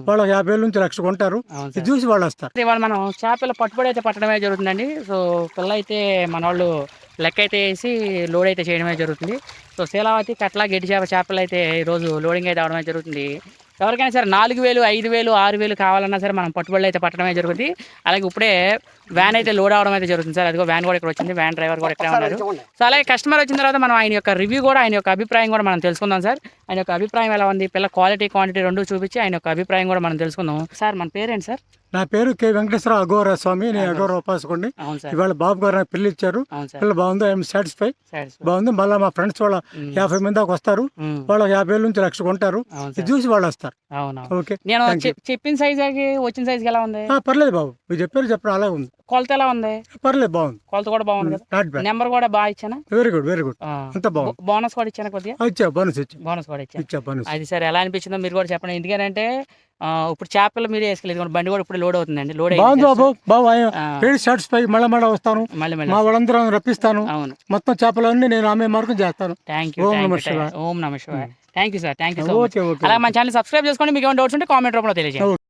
వాళ్ళు 50,000 నుంచి 1,00,000 కొంటారు. ఇది చూసి వాళ్ళు వస్తారు. ఇవాళ మనం చేపల పట్టుబడి అయితే పట్టడమే జరుగుతుందండి. సో పిల్ల అయితే మన వాళ్ళు లెక్క అయితే వేసి లోడ్ అయితే చేయడమే జరుగుతుంది. సో శీలావతి కట్ల గెడ్డి చేపలు అయితే ఈరోజు లోడింగ్ అయితే అవడమే జరుగుతుంది. ఎవరికైనా సరే 4,000, 5,000, 6,000 కావాలన్నా సరే మనం పట్టుబడులు అయితే పట్టడమే జరుగుతుంది. అలాగే ఇప్పుడే వ్యాన్ అయితే లోడ్ అవడం అయితే జరుగుతుంది సార్. అదిగో వ్యాన్ కూడా ఇక్కడ వచ్చింది, వ్యాన్ డ్రైవర్ కూడా ఇక్కడే ఉన్నారు. సో అలాగే కస్టమర్ వచ్చిన తర్వాత మనం ఆయన యొక్క రివ్యూ కూడా, ఆయన యొక్క అభిప్రాయం కూడా మనం తెలుసుకుందాం సార్. ఆయన యొక్క అభిప్రాయం ఎలా ఉంది, పిల్ల క్వాలిటీ క్వాంటిటీ రెండు చూపించి ఆయన యొక్క అభిప్రాయం కూడా మనం తెలుసుకుందాం. సార్ మన పేరేంటి సార్? నా పేరు కె వెంకటేశ్వర అఘోర స్వామి. నేను అఘోర ఉపాసకుడిని. ఇవాళ బాబు గారు నాకు పిల్లలు ఇచ్చారు. పిల్ల బాగుంది, ఐఎమ్ సాటిస్ఫై, బాగుంది. మళ్ళీ మా ఫ్రెండ్స్ వాళ్ళ 50 మంది దాకా వస్తారు. వాళ్ళ 50,000 నుంచి 1,00,000 కొంటారు. ఇది చూసి వాళ్ళు వస్తారు. ఓకే, నేను చెప్పిన సైజ్ వచ్చిన సైజ్ ఎలా ఉంది? పర్లేదు బాబు, మీరు చెప్పారు అలాగే ఉంది. కొలత ఎలా ఉంది? పర్లేదు, బాగుంది. కొలత కూడా బాగుంది కదా. నెంబర్ కూడా బాగా ఇచ్చానా? Very good, very good. అంత బాగుంది. బోనస్ కూడా ఇచ్చాను కొద్దిగా. ఇచ్చా బోనస్, బోనస్ కూడా ఇచ్చా. బోనస్. అది సరే, ఎలా అనిపించిందో మీరు కూడా చెప్పండి. ఎందుకంటే ఇప్పుడు చేపలు మీరే వేసుకోలేదు, బండి కూడా ఇప్పుడు లోడ్ అవుతుందండి. లోడ్ బాబు సాటిస్ఫై. మళ్ళీ వస్తాను, మా వాళ్ళందరూ రప్పిస్తాను. మొత్తం చేపలన్నీ నేను ఆమె మార్గం చేస్తాను. Thank you. ఓం నమ శివాయ. Thank you sir, thank you so much. అలా మన ఛానల్ సబ్స్క్రైబ్ చేసుకోండి. మీకు ఏమైనా డౌట్స్ ఉంటే కామెంట్ రూపంలో తెలియజేయండి.